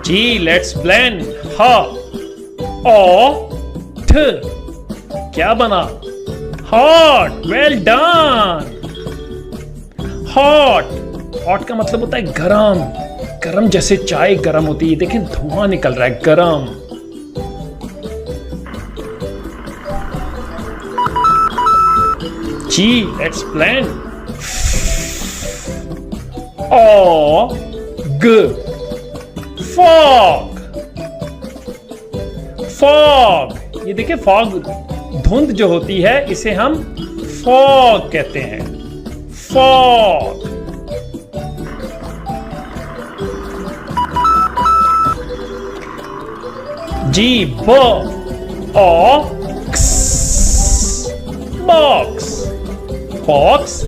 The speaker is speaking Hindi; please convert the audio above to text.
Ji let's blend. ह ओ ठ क्या बना? Hot. Well done. Hot, hot का मतलब होता है गरम। गरम जैसे चाय गरम होती है, देखें धुआं निकल रहा है, गरम। जी लेट्स ब्लेंड। ओ ग फॉग। फॉग, ये देखिए फॉग, धुंध जो होती है इसे हम फॉग कहते हैं। फॉग। जी बॉक्स। Box, box.